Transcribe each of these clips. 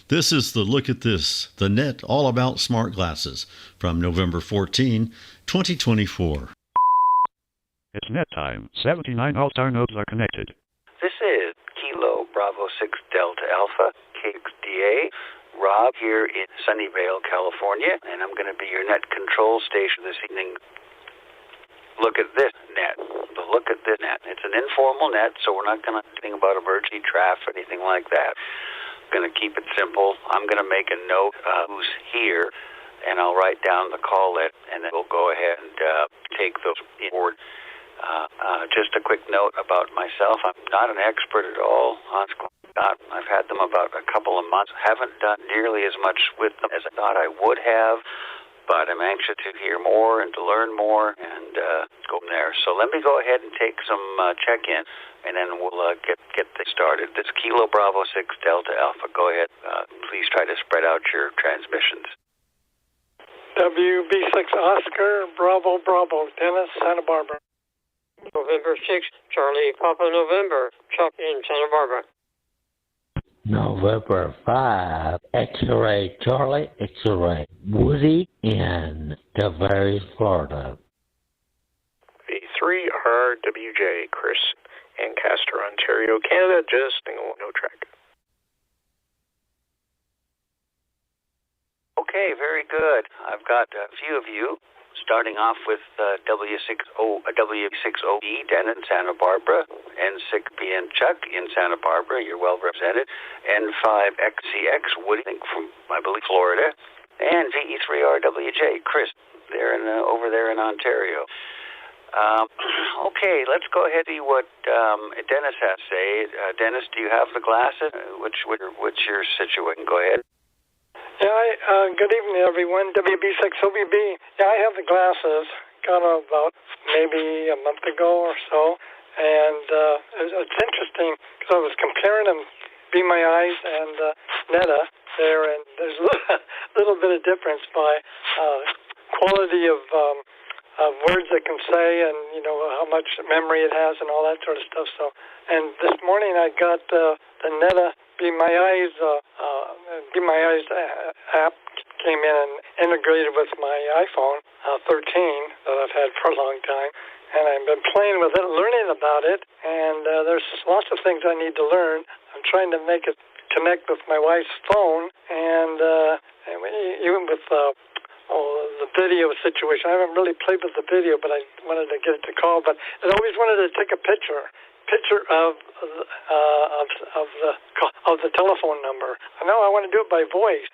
This is the Look at This, the net all about smart glasses from November 14, 2024. It's net time. 79 all-star nodes are connected. This is Kilo Bravo 6 Delta Alpha KB6DA. Rob here in Sunnyvale, California, and I'm going to be your net control station this evening. Look at this net. The Look at this net. It's an informal net, so we're not going to do anything about emergency traffic or anything like that. I'm going to keep it simple. I'm going to make a note who's here, and I'll write down the call list, and then we'll go ahead and take those forward. Just a quick note about myself. I'm not an expert at all on I've had them about a couple of months. Haven't done nearly as much with them as I thought I would have, but I'm anxious to hear more and to learn more and go from there. So let me go ahead and take some check-in, and then we'll get this started. This Kilo Bravo 6 Delta Alpha. Go ahead. Please try to spread out your transmissions. WB6 Oscar Bravo Bravo Dennis, Santa Barbara. November 6, Charlie Papa November, Chuck in Santa Barbara. November 5, X-Ray Charlie, X-Ray Woody in Tavares, Florida. V3RWJ, Chris, Ancaster, Ontario, Canada, just no track. Okay, very good. I've got a few of you. Starting off with W6OB, Denton, Santa Barbara, N6B and Chuck in Santa Barbara, you're well represented, N5XCX, Woody, from, I believe, Florida, and VE3RWJ, Chris, over there in Ontario. Okay, let's go ahead and see what Dennis has to say. Dennis, do you have the glasses? What's your situation? Go ahead. Yeah, good evening, everyone. WB6OBB. Yeah, I have the glasses. Got them about maybe a month ago or so. And it's interesting because I was comparing them, Be My Eyes and Netta there, and there's a little bit of difference by quality of words it can say and, how much memory it has and all that sort of stuff. So, and this morning I got the Netta Be My Eyes app came in and integrated with my iPhone 13 that I've had for a long time, and I've been playing with it, learning about it, and there's lots of things I need to learn. I'm trying to make it connect with my wife's phone, and even with the video situation. I haven't really played with the video, but I wanted to get it to call. But I always wanted to take a picture of the telephone number. I know I want to do it by voice,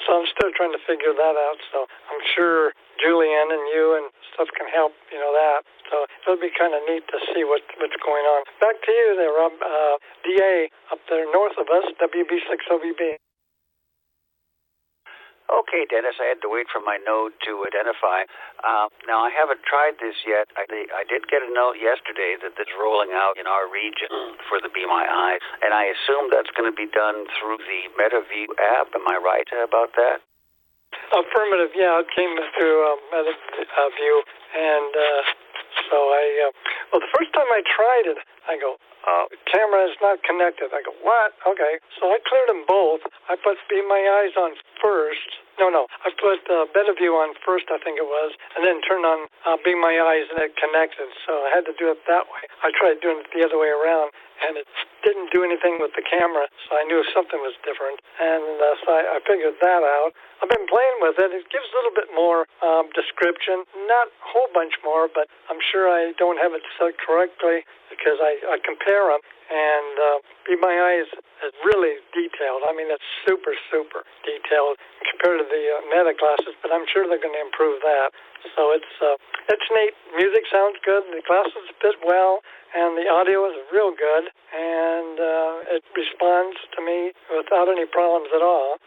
so I'm still trying to figure that out. So I'm sure Julianne and you and stuff can help, that. So it'll be kind of neat to see what's going on. Back to you there, Rob. DA up there north of us, WB6OBB. Okay, Dennis, I had to wait for my node to identify. Now, I haven't tried this yet. I did get a note yesterday that this is rolling out in our region for the Be My Eyes, and I assume that's going to be done through the MetaView app. Am I right about that? Affirmative, yeah. It came through MetaView, and so the first time I tried it, I go, camera is not connected. I go, what? Okay. So I cleared them both. I put Be My Eyes on first. No. I put MetaView on first, I think it was, and then turned on Be My Eyes, and it connected. So I had to do it that way. I tried doing it the other way around, and it didn't do anything with the camera, so I knew something was different. And so I figured that out. I've been playing with it. It gives a little bit more description, not a whole bunch more, but I'm sure I don't have it set correctly because I compare them. And Be My Eyes is really detailed. I mean, it's super, super detailed compared to the Meta glasses, but I'm sure they're going to improve that. So it's neat. Music sounds good. The glasses fit well, and the audio is real good, and it responds to me without any problems at all.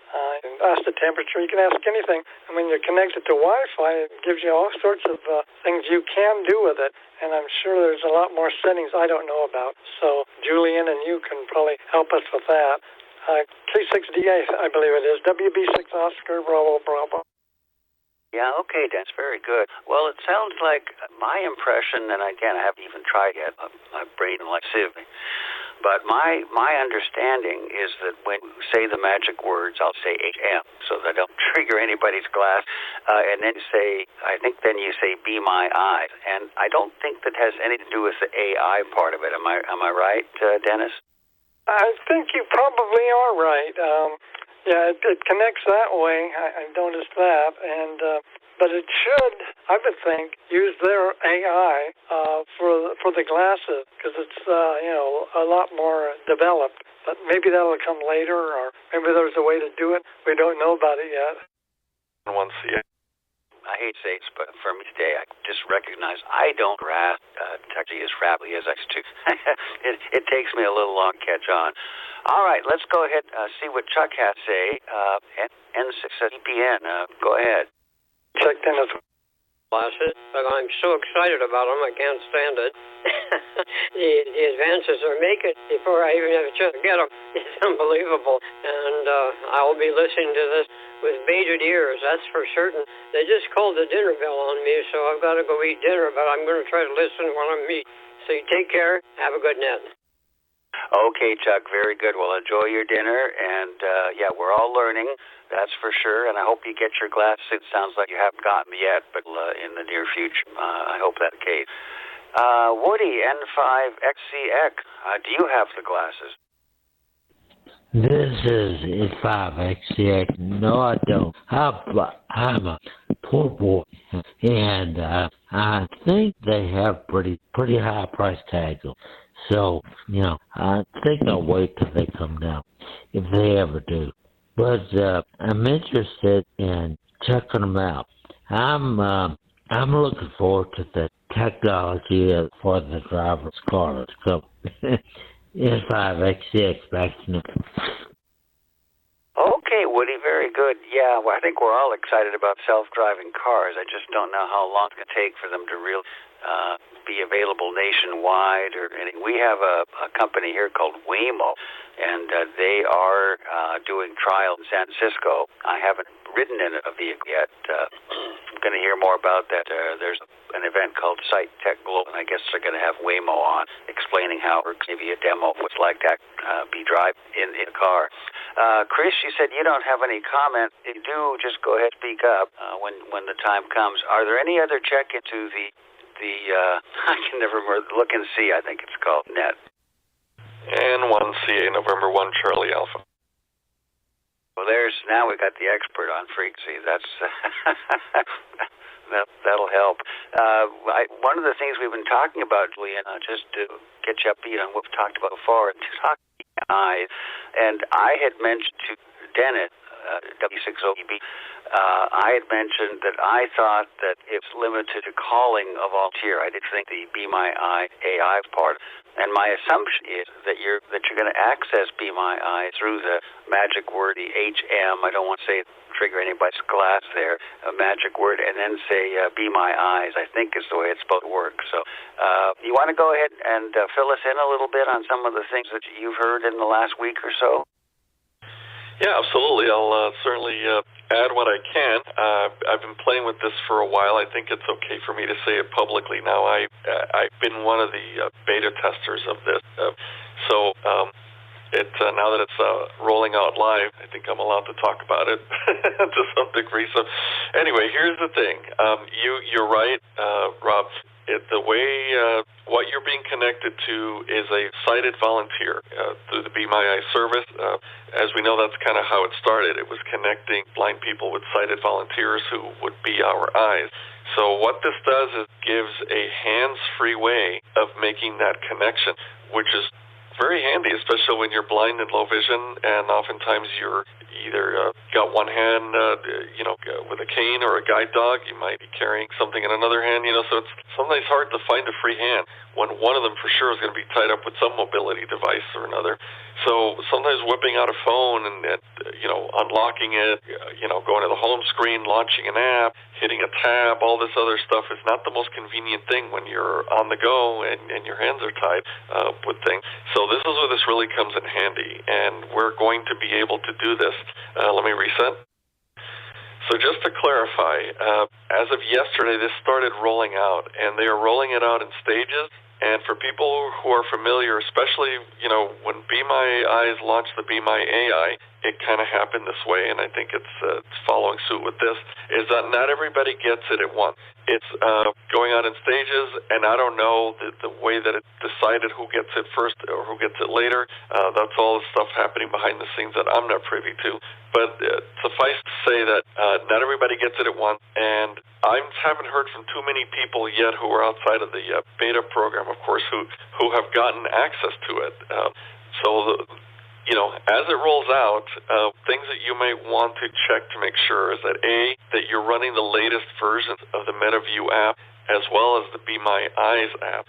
You can ask the temperature. You can ask anything. And when you're connected to Wi-Fi, it gives you all sorts of things you can do with it. And I'm sure there's a lot more settings I don't know about. So Julian and you can probably help us with that. K6DA, I believe it is. WB6 Oscar Bravo Bravo. Yeah, okay, that's very good. Well, it sounds like my impression, and again, I haven't even tried yet. My brain like sieve. But my understanding is that when you say the magic words, I'll say HM, so that I don't trigger anybody's glass, and then then you say be my eyes, and I don't think that has anything to do with the AI part of it. Am I right, Dennis? I think you probably are right. It connects that way. I noticed that, and but it should, I would think, use their AI for the glasses because it's a lot more developed. But maybe that'll come later, or maybe there's a way to do it. We don't know about it yet. I hate to say it, but for me today, I just recognize I don't grasp technology as rapidly as I used to. It takes me a little long to catch on. All right, let's go ahead and see what Chuck has to say. N6 EPN, go ahead. Chuck Dennis. Glasses, but I'm so excited about them, I can't stand it. The advances they're making before I even have a chance to get them. It's unbelievable. And I'll be listening to this with bated ears, that's for certain. They just called the dinner bell on me, so I've got to go eat dinner, but I'm going to try to listen while I'm eating. So you take care. Have a good night. Okay, Chuck, very good. Well, enjoy your dinner, and we're all learning, that's for sure, and I hope you get your glasses. It sounds like you haven't gotten them yet, but in the near future, I hope that's the case. Woody, N5XCX, do you have the glasses? This is N5XCX. No, I don't. I'm a poor boy, and I think they have pretty high price tags. So, I think I'll wait till they come down, if they ever do. But I'm interested in checking them out. I'm looking forward to the technology for the driver's car that's coming. N5XCX, back to you. Okay, Woody, very good. Yeah, well, I think we're all excited about self-driving cars. I just don't know how long it's going to take for them to really be available nationwide or anything. We have a company here called Waymo, and they are doing trials in San Francisco. I haven't ridden in a vehicle yet. I'm going to hear more about that. There's an event called Site Tech Global, and I guess they're going to have Waymo on, explaining how it works, give you a demo of what's like to be driving in a car. Chris, you said you don't have any comment. If you do, just go ahead and speak up when the time comes. Are there any other check into the I can never remember, Look and See, I think it's called, net? N1CA, November 1, Charlie Alpha. Well, now we got the expert on frequency. That's that'll help. One of the things we've been talking about, Julian, just to get you upbeat on what we've talked about before, and I had mentioned to Dennis, W60EB, I had mentioned that I thought that it's limited to calling a volunteer. I didn't think the Be My Eye AI part. And my assumption is that you're going to access Be My Eye through the magic word, the HM. I don't want to say trigger anybody's glass there, a magic word, and then say Be My Eyes, I think is the way it's supposed to work. So you want to go ahead and fill us in a little bit on some of the things that you've heard in the last week or so? Yeah, absolutely. I'll certainly add what I can. I've been playing with this for a while. I think it's okay for me to say it publicly now. I've been one of the beta testers of this. Now that it's rolling out live, I think I'm allowed to talk about it to some degree. So anyway, here's the thing. You're right, Rob. The way what you're being connected to is a sighted volunteer through the Be My Eye service. As we know, that's kind of how it started. It was connecting blind people with sighted volunteers who would be our eyes. So what this does is gives a hands-free way of making that connection, which is very handy, especially when you're blind and low vision, and oftentimes you're either got one hand, with a cane or a guide dog. You might be carrying something in another hand, so it's sometimes hard to find a free hand when one of them for sure is going to be tied up with some mobility device or another. So sometimes whipping out a phone and unlocking it, going to the home screen, launching an app, hitting a tab, all this other stuff is not the most convenient thing when you're on the go and your hands are tied with things. So this is where this really comes in handy, and we're going to be able to do this. Let me reset. So just to clarify, as of yesterday, this started rolling out, and they are rolling it out in stages. And for people who are familiar, especially, when Be My Eyes launched the Be My AI, it kind of happened this way, and I think it's following suit with this, is that not everybody gets it at once. It's going out in stages, and I don't know the way that it decided who gets it first or who gets it later. That's all the stuff happening behind the scenes that I'm not privy to. But suffice to say that not everybody gets it at once, and I haven't heard from too many people yet who are outside of the beta program, of course, who have gotten access to it. As it rolls out, things that you may want to check to make sure is that that you're running the latest version of the MetaView app as well as the Be My Eyes app.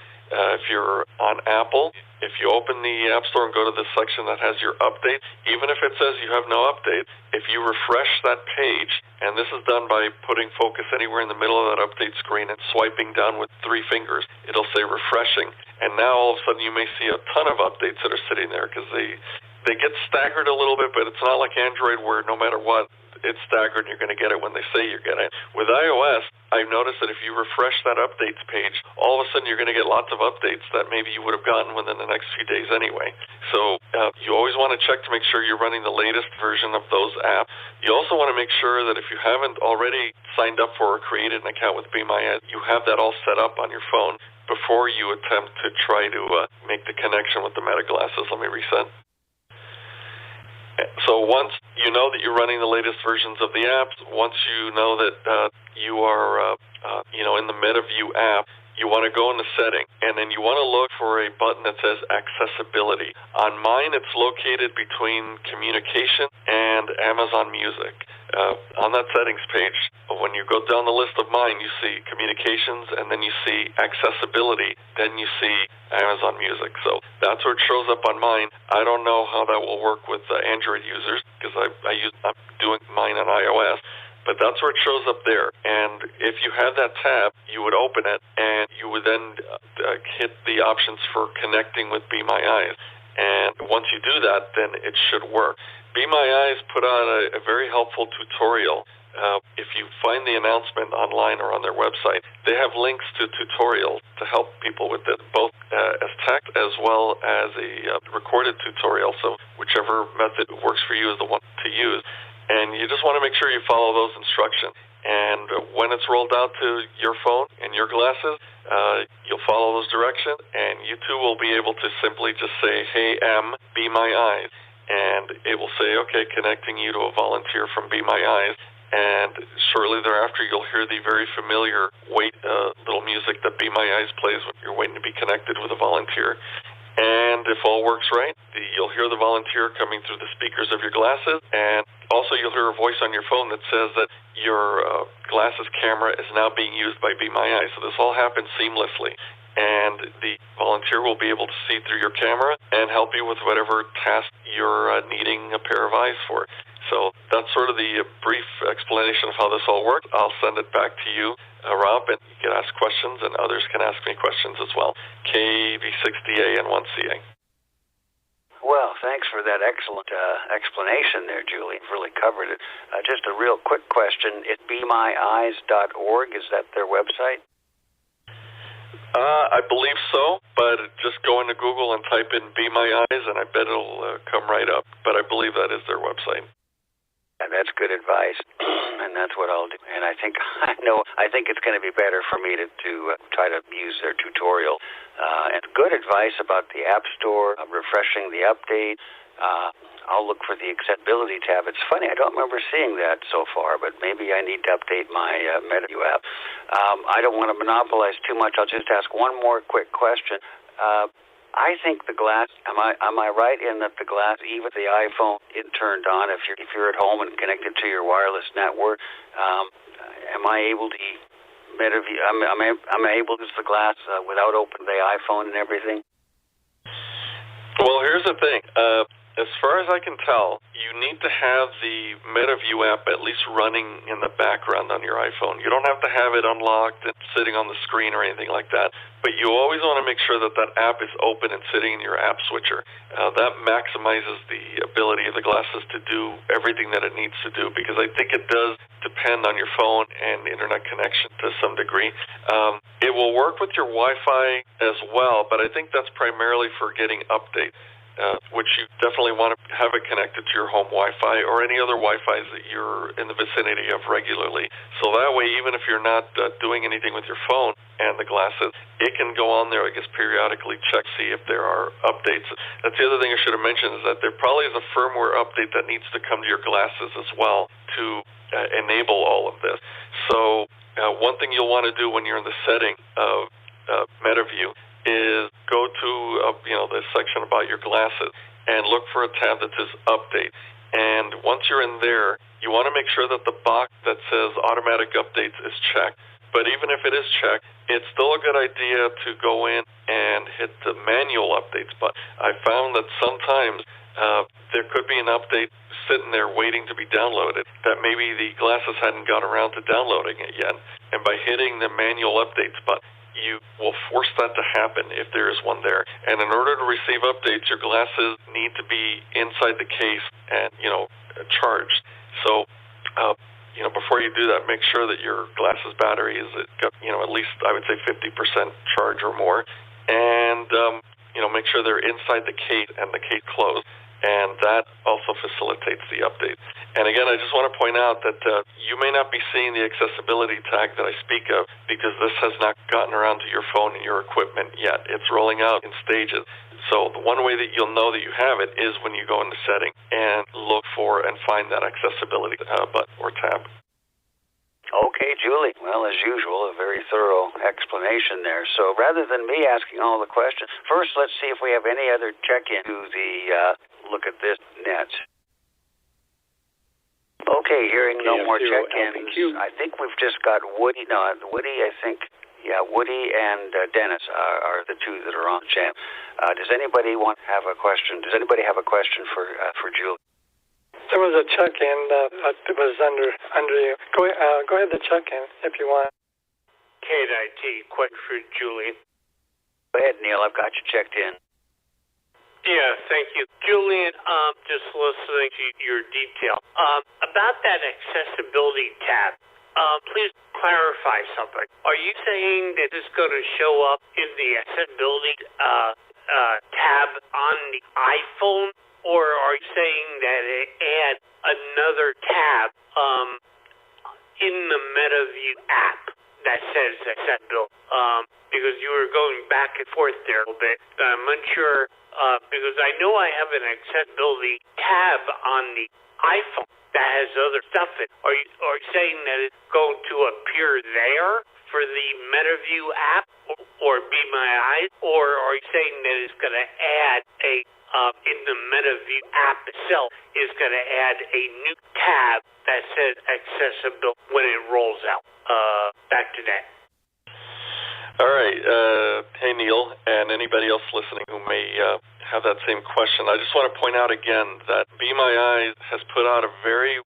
If you're on Apple, if you open the App Store and go to the section that has your update, even if it says you have no update, if you refresh that page, and this is done by putting focus anywhere in the middle of that update screen and swiping down with 3 fingers, it'll say refreshing. And now all of a sudden you may see a ton of updates that are sitting there because they get staggered a little bit, but it's not like Android where no matter what, it's staggered and you're going to get it when they say you're getting it. With iOS, I've noticed that if you refresh that updates page, all of a sudden you're going to get lots of updates that maybe you would have gotten within the next few days anyway. So you always want to check to make sure you're running the latest version of those apps. You also want to make sure that if you haven't already signed up for or created an account with Be My Eyes, you have that all set up on your phone before you attempt to try to make the connection with the Meta glasses. Let me reset. So once you know that you're running the latest versions of the apps, once you know that you are, in the MetaView app, you want to go in the setting, and then you want to look for a button that says accessibility. On mine, it's located between communication and Amazon Music. On that settings page, when you go down the list of mine, you see communications, and then you see accessibility, then you see Amazon Music. So that's where it shows up on mine. I don't know how that will work with Android users because I'm doing mine on iOS. But that's where it shows up there. And if you had that tab, you would open it, and you would then hit the options for connecting with Be My Eyes. And once you do that, then it should work. Be My Eyes put out a very helpful tutorial. If you find the announcement online or on their website, they have links to tutorials to help people with it, both as text as well as a recorded tutorial. So whichever method works for you is the one to use. And you just want to make sure you follow those instructions. And when it's rolled out to your phone and your glasses, you'll follow those directions, and you too will be able to simply just say, "Hey, Be My Eyes," and it will say, "Okay, connecting you to a volunteer from Be My Eyes." And shortly thereafter, you'll hear the very familiar little music that Be My Eyes plays when you're waiting to be connected with a volunteer. And if all works right, you'll hear the volunteer coming through the speakers of your glasses, and also you'll hear a voice on your phone that says that your glasses camera is now being used by Be My Eyes. So this all happens seamlessly, and the volunteer will be able to see through your camera and help you with whatever task you're needing a pair of eyes for. So that's sort of the brief explanation of how this all works. I'll send it back to you, Rob, and you can ask questions, and others can ask me questions as well. KB6DA and 1CA. Well, thanks for that excellent explanation there, Julie. You've really covered it. Just a real quick question. It's BeMyEyes.org. Is that their website? I believe so, but just go into Google and type in Be My Eyes, and I bet it'll come right up. But I believe that is their website. And that's good advice, and that's what I'll do. And I think it's going to be better for me to try to use their tutorial. And good advice about the App Store, refreshing the update. I'll look for the accessibility tab. It's funny, I don't remember seeing that so far, but maybe I need to update my MetaView app. I don't want to monopolize too much. I'll just ask one more quick question. I think the glass. Am I right in that the glass, even the iPhone, it turned on if you're at home and connected to your wireless network? Am I able to MetaView? Am I able to use the glass without opening the iPhone and everything? Well, here's the thing. as far as I can tell, you need to have the MetaView app at least running in the background on your iPhone. You don't have to have it unlocked and sitting on the screen or anything like that, but you always want to make sure that that app is open and sitting in your app switcher. That maximizes the ability of the glasses to do everything that it needs to do, because I think it does depend on your phone and internet connection to some degree. It will work with your Wi-Fi as well, but I think that's primarily for getting updates. Which you definitely want to have it connected to your home Wi-Fi or any other Wi-Fis that you're in the vicinity of regularly. So that way, even if you're not doing anything with your phone and the glasses, it can go on there, I guess, periodically check, see if there are updates. That's the other thing I should have mentioned, is that there probably is a firmware update that needs to come to your glasses as well to enable all of this. So one thing you'll want to do when you're in the setting of MetaView is go to the section about your glasses and look for a tab that says update. And once you're in there, you want to make sure that the box that says automatic updates is checked. But even if it is checked, it's still a good idea to go in and hit the manual updates button. I found that sometimes there could be an update sitting there waiting to be downloaded that maybe the glasses hadn't got around to downloading it yet. And by hitting the manual updates button, you will force that to happen if there is one there. And in order to receive updates, your glasses need to be inside the case and, charged. So, before you do that, make sure that your glasses battery is at least, I would say, 50% charge or more. And, make sure they're inside the case and the case closed. And that also facilitates the update. And again, I just want to point out that you may not be seeing the accessibility tag that I speak of because this has not gotten around to your phone and your equipment yet. It's rolling out in stages. So the one way that you'll know that you have it is when you go into setting and look for and find that accessibility button or tab. Okay, Julie. Well, as usual, a very thorough explanation there. So rather than me asking all the questions, first let's see if we have any other check-in to the look at this net. Okay, hearing no more check-ins. I think we've just got Woody. No, Woody, I think. Yeah, Woody and Dennis are the two that are on jam. Does anybody have a question? Does anybody have a question for Julie? There was a check-in that was under you. Go ahead, the check-in if you want. KIT, question for Julie. Go ahead, Neil. I've got you checked in. Yeah, thank you. Julian, just listening to your detail. About that accessibility tab, please clarify something. Are you saying that it's going to show up in the accessibility tab on the iPhone? Or are you saying that it adds another tab in the MetaView app that says accessibility? Because you were going back and forth there a little bit. I'm unsure because I know I have an accessibility tab on the iPhone that has other stuff in it. Are you saying that it's going to appear there for the MetaView app or Be My Eyes? Or are you saying that it's going to add in the MetaView app itself is going to add a new tab that says accessibility when it rolls out? Back to that. All right. Hey, Neil, and anybody else listening who may have that same question. I just want to point out again that Be My Eyes has put out a very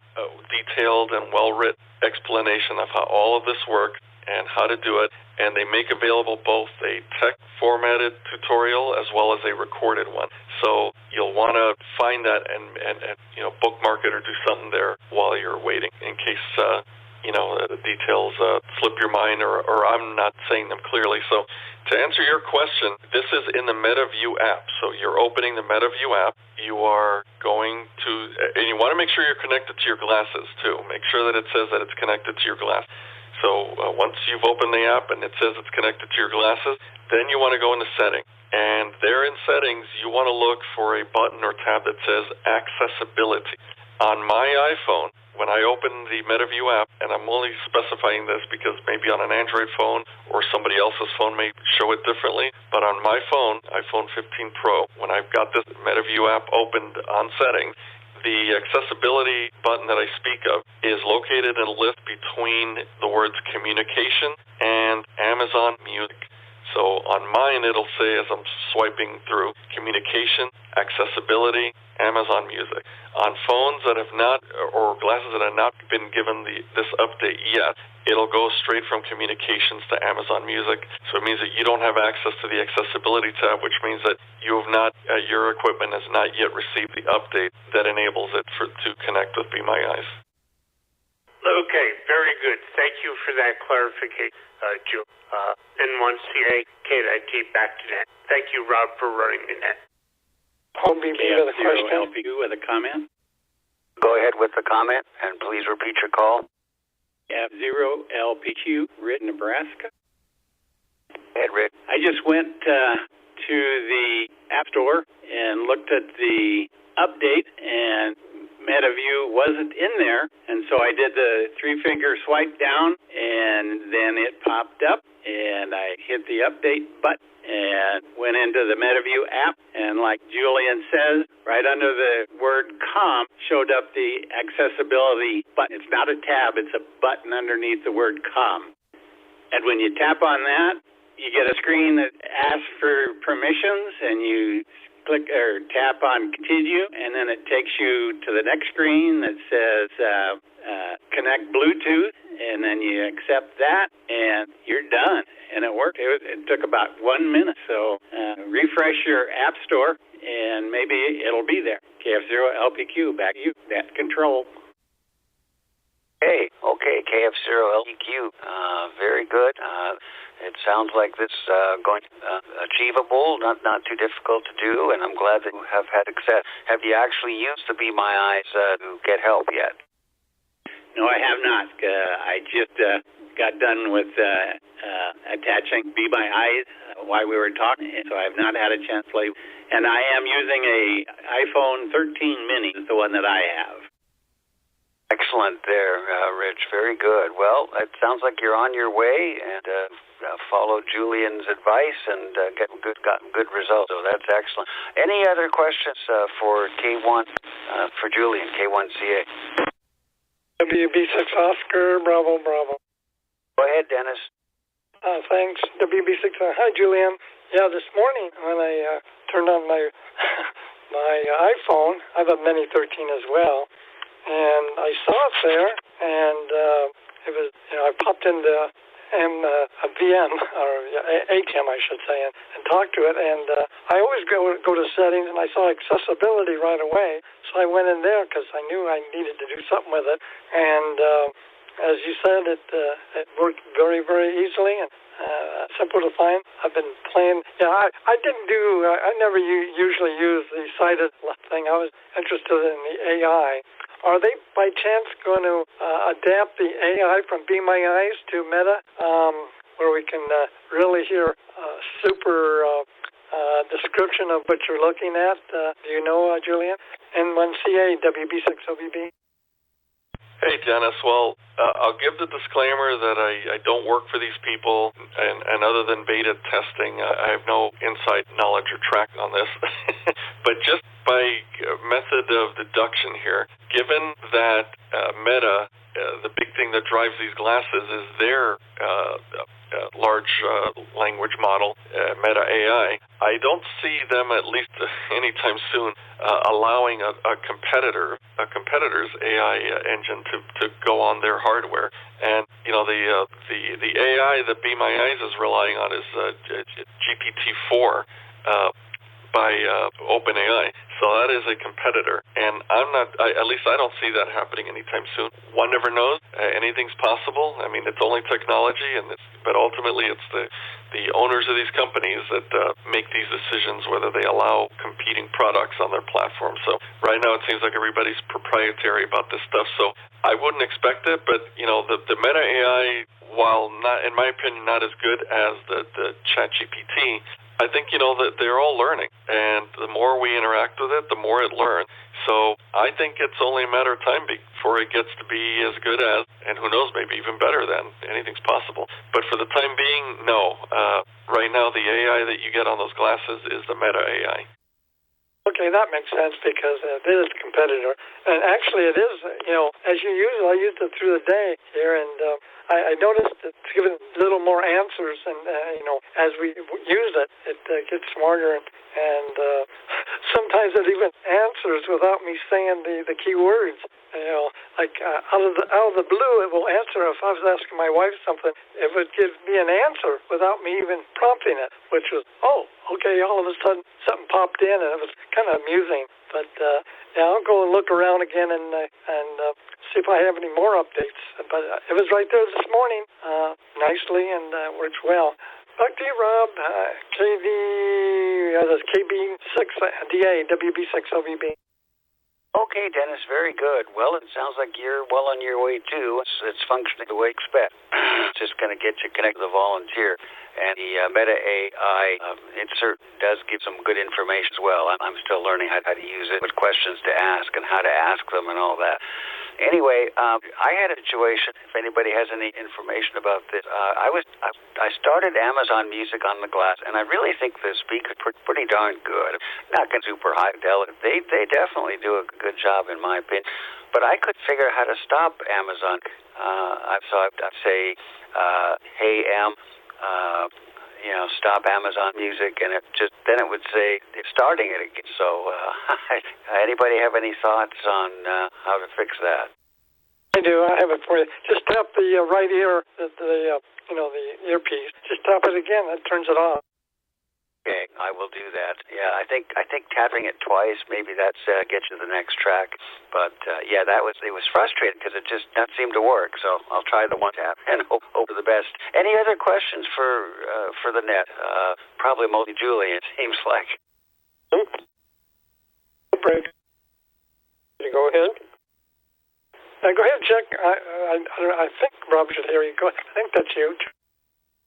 detailed and well-written explanation of how all of this works and how to do it. And they make available both a tech-formatted tutorial as well as a recorded one. So you'll want to find that and bookmark it or do something there while you're waiting in case the details slip your mind or I'm not saying them clearly. So to answer your question, this is in the MetaView app. So you're opening the MetaView app. You are going to, and you want to make sure you're connected to your glasses too. Make sure that it says that it's connected to your glass. So once you've opened the app and it says it's connected to your glasses, then you want to go into settings. And there in settings, you want to look for a button or tab that says accessibility. On my iPhone, when I open the MetaView app, and I'm only specifying this because maybe on an Android phone or somebody else's phone may show it differently, but on my phone, iPhone 15 Pro, when I've got this MetaView app opened on settings, the accessibility button that I speak of is located in a list between the words communication and Amazon Music. So on mine, it'll say as I'm swiping through communication accessibility, Amazon Music. On phones that have not, or glasses that have not been given this update yet, it'll go straight from communications to Amazon Music. So it means that you don't have access to the accessibility tab, which means that you have not, your equipment has not yet received the update that enables it to connect with Be My Eyes. Okay, very good. Thank you for that clarification, Joe. N1CA, KID, back to that. Thank you, Rob, for running the net. OBB with a question. LPQ with a comment. Go ahead with the comment, and please repeat your call. F0LPQ, Ritt, Nebraska. Ed Rick. I just went to the App Store and looked at the update, and MetaView wasn't in there, and so I did the three-finger swipe down, and then it popped up, and I hit the update button and went into the MetaView app, and like Julian says, right under the word COM showed up the accessibility button. It's not a tab, it's a button underneath the word COM. And when you tap on that, you get a screen that asks for permissions, and you click or tap on continue, and then it takes you to the next screen that says connect Bluetooth, and then you accept that, and you're done. And it worked. It took about 1 minute. So refresh your App Store, and maybe it'll be there. KF0LPQ, back to you. Net control. Hey, okay, KF0LPQ. Very good. It sounds like this going achievable, not too difficult to do, and I'm glad that you have had success. Have you actually used the Be My Eyes to get help yet? No, I have not. I just got done with attaching Be My Eyes while we were talking, so I have not had a chance to play. And I am using a iPhone 13 mini, the one that I have. Excellent there, Rich. Very good. Well, it sounds like you're on your way, and follow Julian's advice and get good results. So that's excellent. Any other questions for K1, for Julian, K1CA? WB6 Oscar, Bravo, Bravo. Go ahead, Dennis. Thanks, WB6. Hi, Julian. Yeah, this morning when I turned on my my iPhone, I have a Mini 13 as well, and I saw it there, and it was, I popped into a VM, or ATM, I should say, and talked to it, and I always go to settings, and I saw accessibility right away, so I went in there because I knew I needed to do something with it, and as you said, it worked very, very easily, and simple to find. I've been playing. I didn't do. I never usually use the sighted thing. I was interested in the AI. Are they by chance going to adapt the AI from Be My Eyes to Meta, where we can really hear a super description of what you're looking at? Do you know, Julian? N1CA WB6OBB. Hey, Dennis. Well, I'll give the disclaimer that I don't work for these people, and other than beta testing, I have no inside knowledge or track on this. But just by method of deduction here, given that Meta, the big thing that drives these glasses is their large language model, Meta AI, I don't see them, at least anytime soon, allowing a competitor's AI engine to go on their hardware. And the AI that Be My Eyes is relying on is GPT-4 by OpenAI. So that is a competitor, and at least I don't see that happening anytime soon. One never knows. Anything's possible. I mean, it's only technology, but ultimately it's the owners of these companies that make these decisions whether they allow competing products on their platform. So right now it seems like everybody's proprietary about this stuff. So I wouldn't expect it, but the Meta AI, while not, in my opinion, not as good as the ChatGPT, I think, that they're all learning, and the more we interact with it, the more it learns. So I think it's only a matter of time before it gets to be as good as, and who knows, maybe even better than, anything's possible. But for the time being, no. Right now, the AI that you get on those glasses is the Meta AI. Okay, that makes sense because it is a competitor. And actually it is, as you use it, I used it through the day here, and I noticed it's given little more answers, and, as we use it, it gets smarter, and sometimes it even answers without me saying the key words. Like out of the blue, it will answer. If I was asking my wife something, it would give me an answer without me even prompting it, which was, okay, all of a sudden something popped in, and it was kind of amusing. But I'll go and look around again and see if I have any more updates. But it was right there this morning, nicely, and works well. Back to you, Rob. KB6DA, WB6OVB. Okay, Dennis, very good. Well, it sounds like you're well on your way, too. It's functioning the way you expect. It's just going to get you connected with a volunteer. And the Meta AI insert does give some good information as well. I'm still learning how to use it, what questions to ask, and how to ask them and all that. Anyway, I had a situation, if anybody has any information about this. I started Amazon Music on the glass, and I really think the speaker's pretty darn good. Not super high fidelity. They definitely do a good job, in my opinion. But I couldn't figure out how to stop Amazon. So I'd say, hey, stop Amazon Music, and then it would say it's starting it again. So, anybody have any thoughts on how to fix that? I do. I have it for you. Just tap the right ear, the earpiece. Just tap it again. That turns it off. Okay, I will do that. Yeah, I think tapping it twice, maybe that gets you to the next track. But it was frustrating because it just not seemed to work. So I'll try the one tap and hope for the best. Any other questions for the net? Probably mostly Julie, it seems like. Break. Go ahead. Go ahead, Jack. I think Rob should hear you. Go ahead. I think that's you.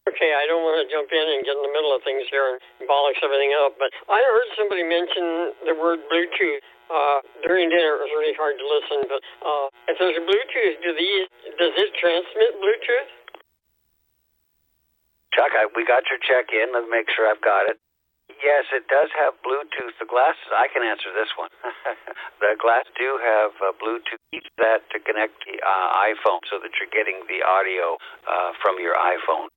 Okay, I don't want to jump in and get in the middle of things here and bollocks everything up, but I heard somebody mention the word Bluetooth during dinner. It was really hard to listen, but if there's a Bluetooth, does it transmit Bluetooth? Chuck, we got your check-in. Let me make sure I've got it. Yes, it does have Bluetooth. The glasses, I can answer this one. The glasses do have Bluetooth. Use that to connect the iPhone so that you're getting the audio from your iPhone.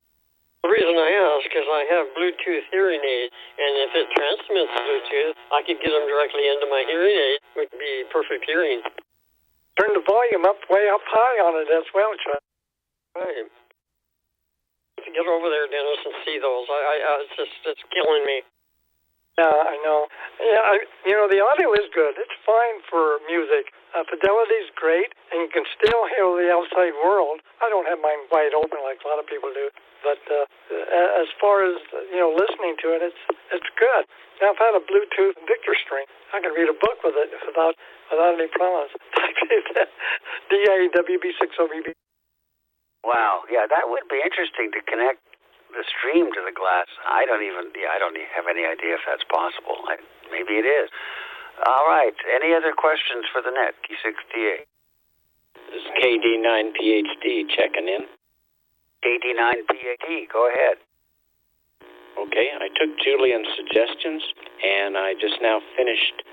The reason I ask is I have Bluetooth hearing aids, and if it transmits Bluetooth, I could get them directly into my hearing aid, which would be perfect hearing. Turn the volume way up high on it as well, Chuck. Right. To get over there, Dennis, and see those, it's killing me. Yeah, I know. Yeah, the audio is good. It's fine for music. Fidelity's great, and you can still hear the outside world. I don't have mine wide open like a lot of people do, but as far as listening to it, it's good. Now, if I had a Bluetooth Victor string, I can read a book with it without any problems. DA WB6OVB. Wow, yeah, that would be interesting to connect the stream to the glass. I don't even have any idea if that's possible. Maybe it is. All right. Any other questions for the net? KB6DA. This is KD9PhD checking in. KD9PhD, go ahead. Okay, I took Julian's suggestions, and I just now finished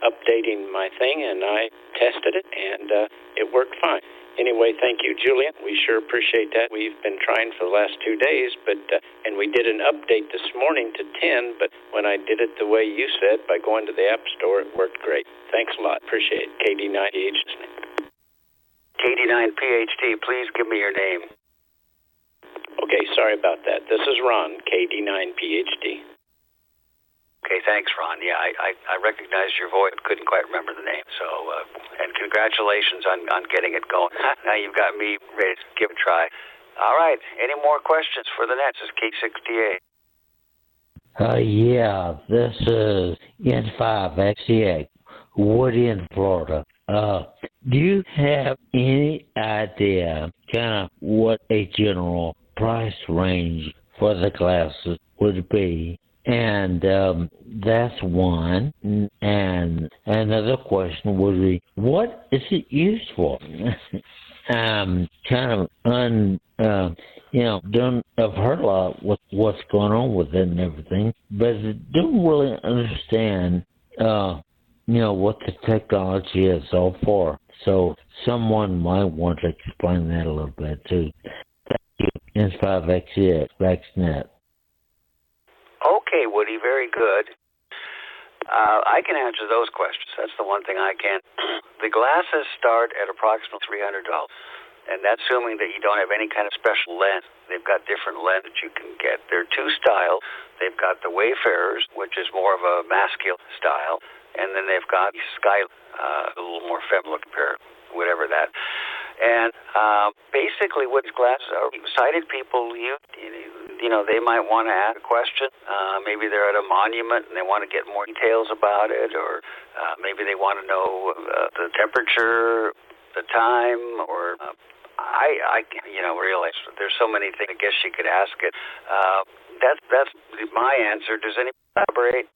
updating my thing, and I tested it, and it worked fine. Anyway, thank you, Julian. We sure appreciate that. We've been trying for the last 2 days, and we did an update this morning to 10, but when I did it the way you said, by going to the App Store, it worked great. Thanks a lot. Appreciate it. KD9PhD. KD9PhD, please give me your name. Okay, sorry about that. This is Ron, KD9PhD. Okay, thanks, Ron. Yeah, I recognized your voice, but couldn't quite remember the name. So, and congratulations on getting it going. Now you've got me ready to give it a try. All right. Any more questions for the net? This is KB6DA. Yeah, this is N5XCX, Woody in Florida. Do you have any idea kind of what a general price range for the glasses would be? And that's one. And another question would be, what is it used for? Kind of I've heard a lot what's going on with it and everything, but I don't really understand what the technology is all for. So someone might want to explain that a little bit too. Thank you, N5XEX, VaxNet. Okay, Woody, very good. I can answer those questions. That's the one thing I can. The glasses start at approximately $300, and that's assuming that you don't have any kind of special lens. They've got different lenses that you can get. There are two styles. They've got the Wayfarers, which is more of a masculine style, and then they've got Sky, a little more feminine pair, whatever that. And basically what these glasses are, sighted people, they might want to ask a question. Maybe they're at a monument and they want to get more details about it, or maybe they want to know the temperature, the time, or I realize there's so many things. I guess you could ask it. That's my answer. Does anybody elaborate?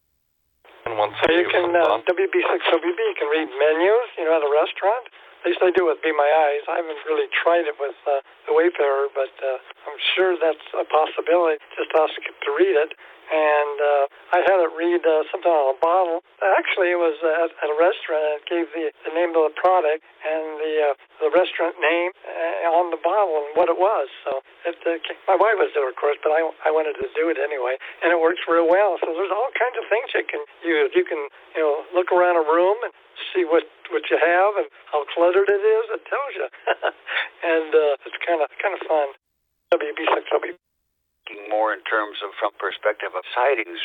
So you can, WB6OBB, you can read menus, at a restaurant. At least I do with Be My Eyes. I haven't really tried it with the Wayfarer, but I'm sure that's a possibility. Just ask it to read it. And I had it read something on a bottle. Actually, it was at a restaurant, and it gave the name of the product and the restaurant name on the bottle and what it was. So my wife was there, of course, but I wanted to do it anyway, and it works real well. So there's all kinds of things you can use. You can look around a room and see what you have and how cluttered it is. It tells you, and it's kind of fun. WB6OB. More in terms of from perspective of sightings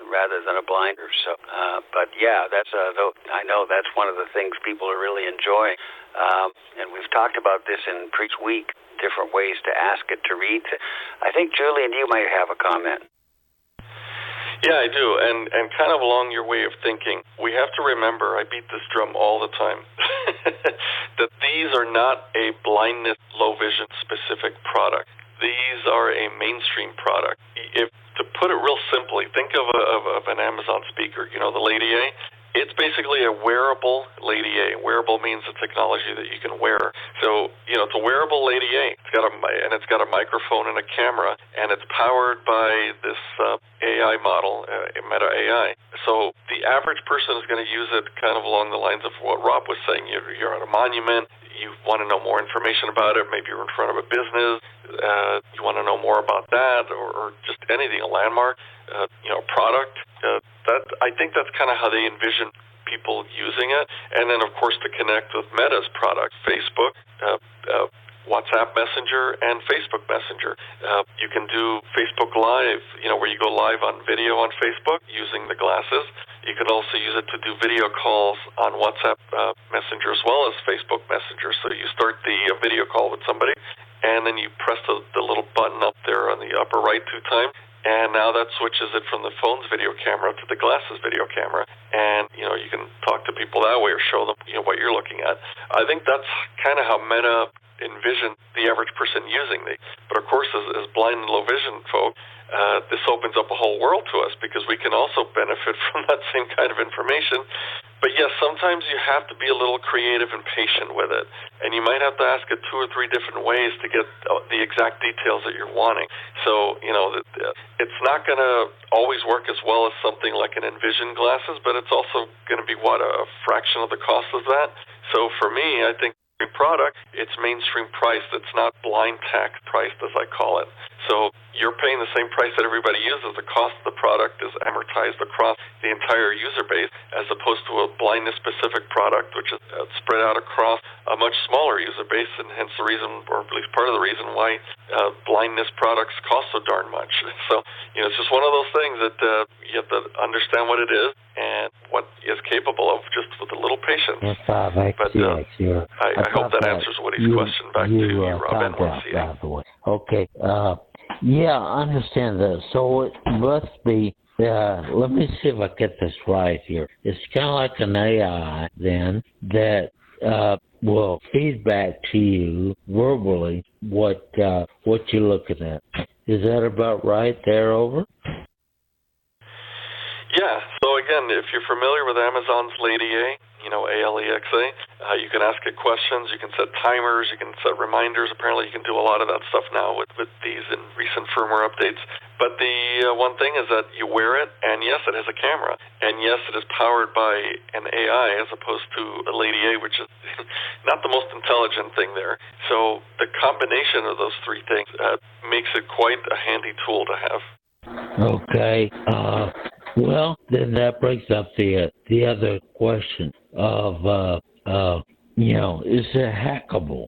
rather than a blinder. So, but yeah, that's I know that's one of the things people are really enjoying, and we've talked about this in previous week. Different ways to ask it to read. I think Julian, you might have a comment. Yeah, I do, and kind of along your way of thinking, we have to remember, I beat this drum all the time, that these are not a blindness, low vision specific product. These are a mainstream product. If to put it real simply, think of an Amazon speaker, the Lady A. It's basically a wearable Lady A. Wearable means a technology that you can wear. So, it's a wearable Lady A. It's got a microphone and a camera, and it's powered by this AI model, Meta AI. So the average person is going to use it kind of along the lines of what Rob was saying. You're at a monument. You want to know more information about it. Maybe you're in front of a business. You want to know more about that, or just anything, a landmark, product. I think that's kind of how they envision people using it. And then, of course, to connect with Meta's product, Facebook, WhatsApp Messenger, and Facebook Messenger. You can do Facebook Live, where you go live on video on Facebook using the glasses. You can also use it to do video calls on WhatsApp Messenger as well as Facebook Messenger. So you start the video call with somebody, and then you press the little button up there on the upper right 2 times, and now that switches it from the phone's video camera to the glasses video camera, and you can talk to people that way or show them what you're looking at. I think that's kind of how Meta envision the average person using these. But of course, as blind and low vision folk, this opens up a whole world to us because we can also benefit from that same kind of information. But yes, sometimes you have to be a little creative and patient with it, and you might have to ask it 2 or 3 different ways to get the exact details that you're wanting. So, it's not going to always work as well as something like an Envision glasses, but it's also going to be, a fraction of the cost of that. So for me, I think product, it's mainstream priced. It's not blind tack priced, as I call it. So you're paying the same price that everybody uses. The cost of the product is amortized across the entire user base, as opposed to a blindness-specific product, which is spread out across a much smaller user base, and hence the reason, or at least part of the reason, why blindness products cost so darn much. So, it's just one of those things that you have to understand what it is and what is capable of, just with a little patience. But I hope that answers Woody's question. Back to you, Rob, N1CA. Okay. Yeah, I understand that. So it must be, let me see if I get this right here. It's kind of like an AI then that will feed back to you verbally what you're looking at. Is that about right there, over? Yeah, so again, if you're familiar with Amazon's Lady A, ALEXA, you can ask it questions, you can set timers, you can set reminders. Apparently you can do a lot of that stuff now with these in recent firmware updates. But the one thing is that you wear it, and yes, it has a camera, and yes, it is powered by an AI as opposed to a Lady A, which is not the most intelligent thing there. So the combination of those three things makes it quite a handy tool to have. Okay. Well, then that brings up the other question of is it hackable?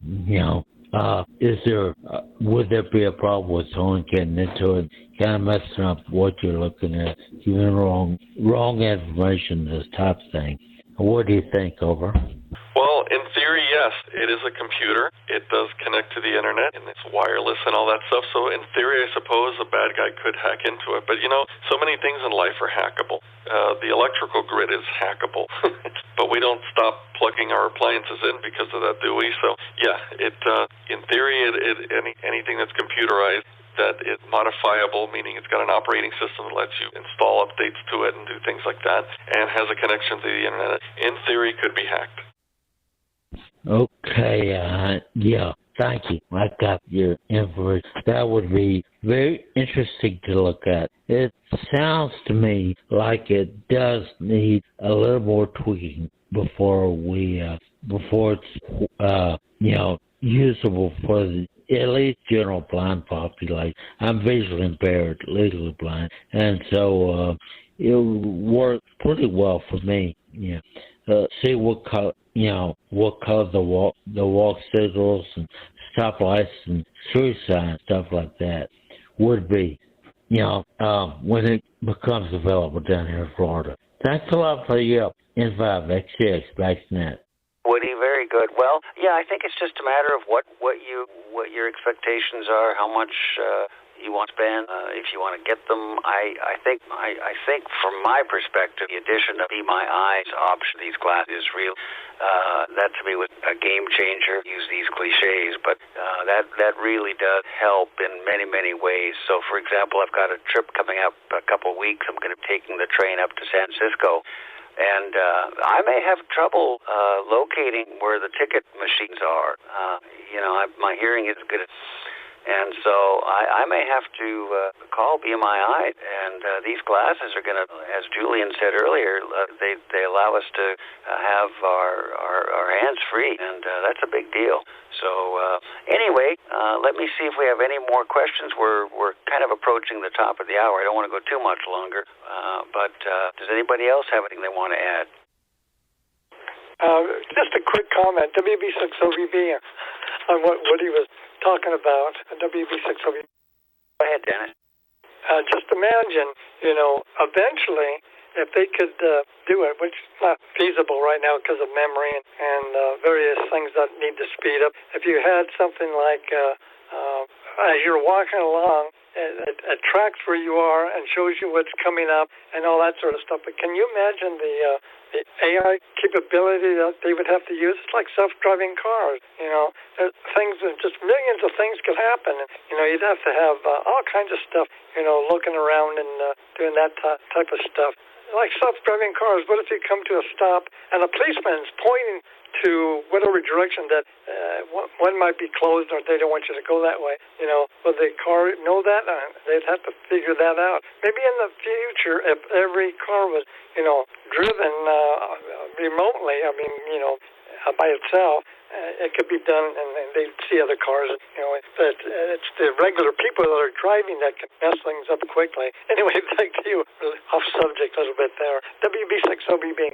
Would there be a problem with someone getting into it, kind of messing up what you're looking at, giving wrong information, this type of thing? What do you think? Over. Well, in theory, yes, it is a computer. It does connect to the internet, and it's wireless and all that stuff. So in theory, I suppose a bad guy could hack into it. But, so many things in life are hackable. The electrical grid is hackable. But we don't stop plugging our appliances in because of that, do we? So, yeah, in theory, anything that's computerized, that is modifiable, meaning it's got an operating system that lets you install updates to it and do things like that, and has a connection to the internet, in theory, could be hacked. Okay, yeah, thank you. I got your information. That would be very interesting to look at. It sounds to me like it does need a little more tweaking before it's usable for at least general blind population. I'm visually impaired, legally blind, and so it works pretty well for me. Yeah. See what color the walk signals and stoplights and street signs, stuff like that, would be, when it becomes available down here in Florida. Thanks a lot for your N5 XCX BacksNet. Woody, very good. Well, yeah, I think it's just a matter of what your expectations are, how much you want to spend, if you want to get them. I think from my perspective, the addition of Be My Eyes option, these glasses, is real. That to me was a game changer. Use these cliches, but that really does help in many, many ways. So, for example, I've got a trip coming up a couple of weeks. I'm going to be taking the train up to San Francisco. And I may have trouble locating where the ticket machines are. My hearing is good. And so I may have to call Be My Eye. And these glasses are going to, as Julian said earlier, they allow us to have our hands free. And that's a big deal. So anyway, let me see if we have any more questions. We're kind of approaching the top of the hour. I don't want to go too much longer. But does anybody else have anything they want to add? Just a quick comment. WB6OBB on what Woody was talking about. WB6OBB. Go ahead, Dennis. Just imagine, eventually, if they could do it, which is not feasible right now because of memory and various things that need to speed up. If you had something like, as you're walking along, it tracks where you are and shows you what's coming up and all that sort of stuff. But can you imagine the AI capability that they would have to use? It's like self-driving cars. There's things, just millions of things could happen. You'd have to have all kinds of stuff, looking around and doing that type of stuff. Like self-driving cars, what if you come to a stop and a policeman is pointing to whatever direction that one might be closed or they don't want you to go that way? Will the car know that? They'd have to figure that out. Maybe in the future, if every car was, driven remotely, by itself, it could be done, and they'd see other cars. It's the regular people that are driving that can mess things up quickly. Anyway, back to you. Off subject a little bit there. WB6OBB.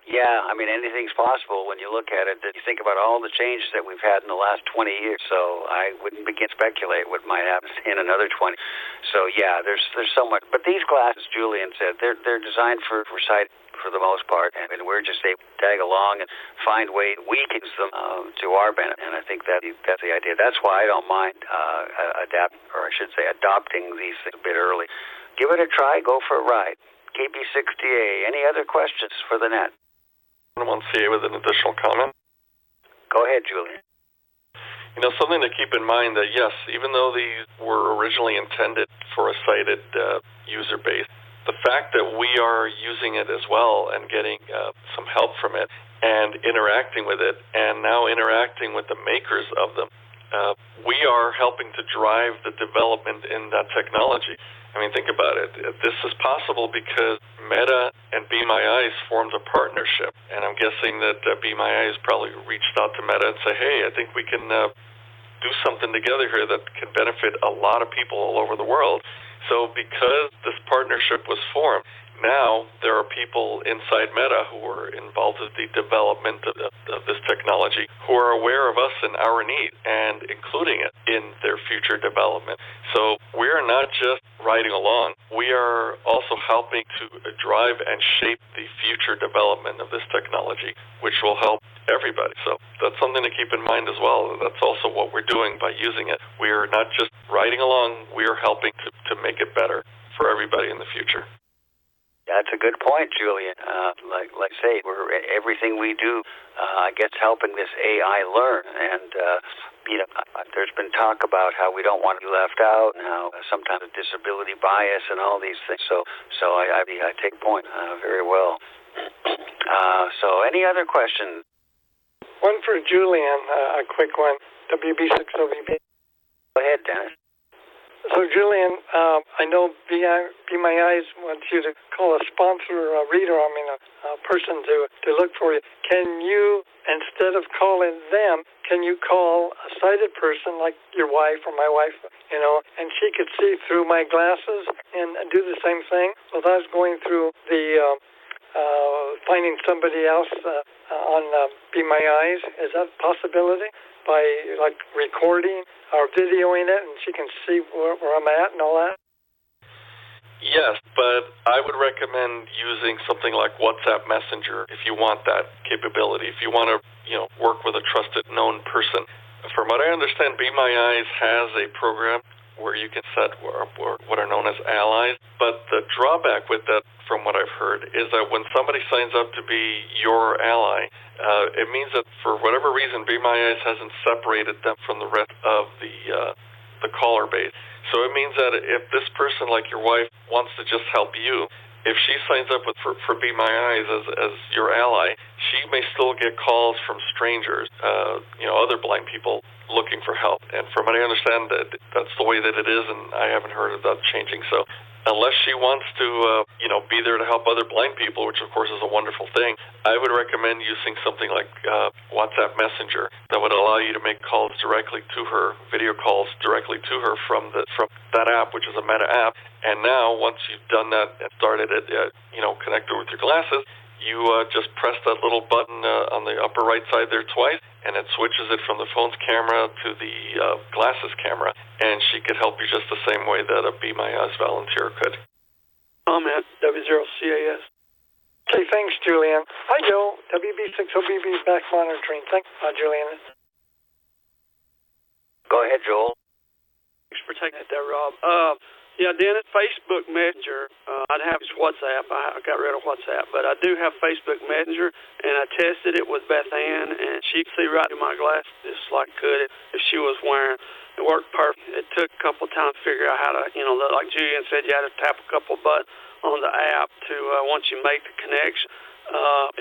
Yeah, anything's possible when you look at it. You think about all the changes that we've had in the last 20 years, so I wouldn't begin to speculate what might happen in another 20. So, yeah, there's so much. But these glasses, Julian said, they're designed for sight for the most part, and we're just able to tag along and find ways we can use them to our benefit, and I think that's the idea. That's why I don't mind adopting these things a bit early. Give it a try, go for a ride. KB6DA, any other questions for the net? Anyone see with an additional comment? Go ahead, Julian. Something to keep in mind that, yes, even though these were originally intended for a sighted user base, the fact that we are using it as well and getting some help from it and interacting with it and now interacting with the makers of them we are helping to drive the development in that technology. I mean, think about it. This is possible because Meta and Be My Eyes formed a partnership, and I'm guessing that Be My Eyes probably reached out to Meta and say, hey, I think we can do something together here that can benefit a lot of people all over the world. So because this partnership was formed, now there are people inside Meta who are involved with the development of this technology who are aware of us and our need and including it in their future development. So we're not just riding along. We are also helping to drive and shape the future development of this technology, which will help everybody. So that's something to keep in mind as well. That's also what we're doing by using it. We are not just riding along, we are helping to make it better for everybody in the future. That's a good point, Julian. Like I say, everything we do, I guess, helping this AI learn. And there's been talk about how we don't want to be left out, and how sometimes disability bias and all these things. So I take point very well. So any other questions? One for Julian, a quick one. WB60BB. Go ahead, Dennis. So, Julian, I know Be My Eyes wants you to call a sponsor, a reader, a person to look for you. Can you, instead of calling them, can you call a sighted person like your wife or my wife, and she could see through my glasses and do the same thing without going through the finding somebody else on Be My Eyes? Is that a possibility? By like recording or videoing it, and she can see where I'm at and all that? Yes, but I would recommend using something like WhatsApp Messenger if you want that capability. If you want to, work with a trusted, known person. From what I understand, Be My Eyes has a program where you can set what are known as allies. But the drawback with that, from what I've heard, is that when somebody signs up to be your ally, it means that for whatever reason, Be My Eyes hasn't separated them from the rest of the caller base. So it means that if this person, like your wife, wants to just help you, if she signs up for Be My Eyes as your ally, she may still get calls from strangers, other blind people looking for help. And from what I understand, that's the way that it is, and I haven't heard of that changing. So unless she wants to, be there to help other blind people, which of course is a wonderful thing, I would recommend using something like WhatsApp Messenger that would allow you to make calls directly to her, video calls directly to her from that app, which is a Meta app. And now, once you've done that and started it, connected with your glasses, you just press that little button on the upper right side there twice, and it switches it from the phone's camera to the glasses camera, and she could help you just the same way that a Be My Eyes volunteer could. Comment, W0CAS. Okay, thanks, Julian. Hi, Joe. WB60BB is back monitoring. Thanks, Julian. Go ahead, Joel. Thanks for taking it there, Rob. Yeah, Dennis, Facebook Messenger. I'd have WhatsApp. I got rid of WhatsApp, but I do have Facebook Messenger, and I tested it with Beth Ann, and she could see right through my glasses just like could if she was wearing. It worked perfect. It took a couple of times to figure out how to, like Julian said, you had to tap a couple of buttons on the app to once you make the connection.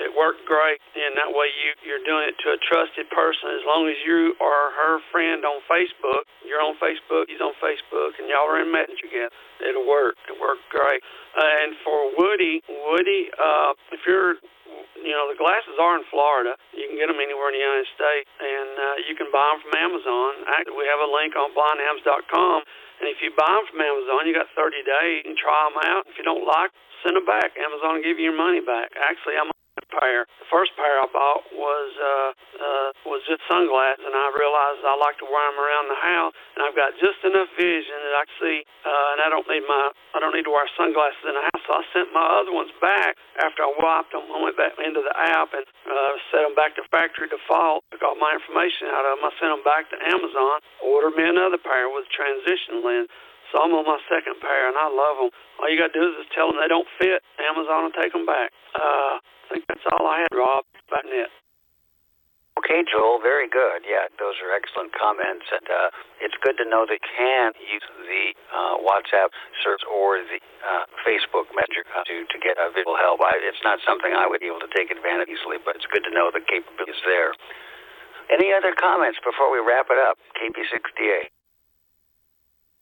It worked great, and that way you're doing it to a trusted person. As long as you are her friend on Facebook, you're on Facebook, he's on Facebook, and y'all are in Messenger together, it'll work. It worked great. And for Woody, if you're, the glasses are in Florida. You can get them anywhere in the United States, and you can buy them from Amazon. Actually, we have a link on blindhams.com, and if you buy them from Amazon, you got 30 days. You can try them out. If you don't like them, send them back. Amazon will give you your money back. Actually, I'm a pair. The first pair I bought was just sunglasses, and I realized I like to wear them around the house, and I've got just enough vision that I can see, and I don't need to wear sunglasses in the house. So I sent my other ones back after I wiped them. I went back into the app and set them back to factory default. Took all my information out of them. I sent them back to Amazon. Ordered me another pair with transition lens. So I'm on my second pair, and I love them. All you got to do is just tell them they don't fit. Amazon will take them back. I think that's all I had, Rob. About it. Okay, Joel, very good. Yeah, those are excellent comments, and it's good to know that you can use the WhatsApp service or the Facebook Messenger to get visual help. It's not something I would be able to take advantage of easily, but it's good to know the capability is there. Any other comments before we wrap it up? KB6DA.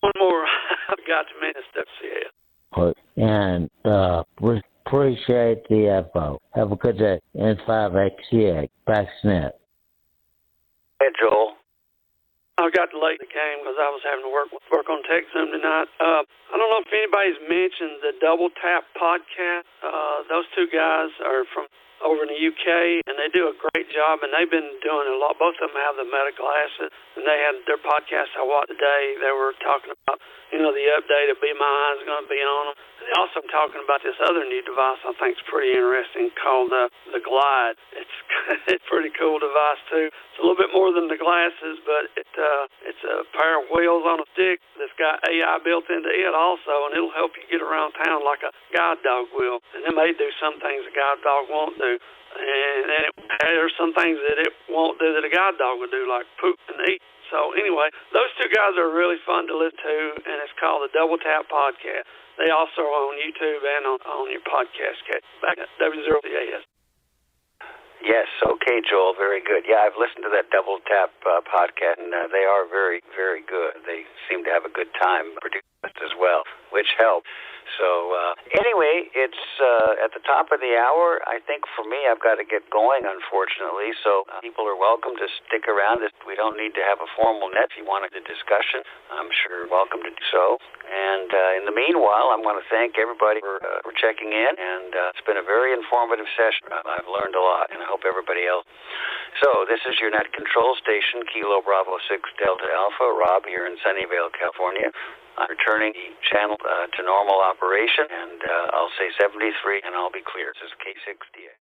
One more I forgot to mention FCS. And appreciate the info. Have a good day. N5XCX. Backsnet. Hey, Joel. I got late in the game because I was having to work on TechZoom tonight. I don't know if anybody's mentioned the Double Tap podcast. Those two guys are from over in the UK, and they do a great job, and they've been doing a lot. Both of them have the Meta glasses, and they had their podcast I watched today. They were talking about, the update of Be My Eyes is going to be on them. And they're also talking about this other new device I think is pretty interesting called the Glide. It's a pretty cool device, too. It's a little bit more than the glasses, but it's a pair of wheels on a stick that's got AI built into it also, and it'll help you get around town like a guide dog will. And it may do some things a guide dog won't do. And there's some things that it won't do that a guide dog will do, like poop and eat. So anyway, those two guys are really fun to listen to, and it's called the Double Tap Podcast. They also are on YouTube and on your podcast. Back at W0CAS. Yes, okay, Joel, very good. Yeah, I've listened to that Double Tap podcast, and they are very, very good. They seem to have a good time producing it as well, which helps. So anyway, it's at the top of the hour. I think for me, I've got to get going, unfortunately. So people are welcome to stick around. We don't need to have a formal net. If you wanted a discussion, I'm sure you're welcome to do so. And in the meanwhile, I'm going to thank everybody for checking in. And it's been a very informative session. I've learned a lot, and I hope everybody else. So this is your net control station, Kilo Bravo 6 Delta Alpha, Rob here in Sunnyvale, California. I'm returning the channel to normal operation, and I'll say 73, and I'll be clear. This is K6DA.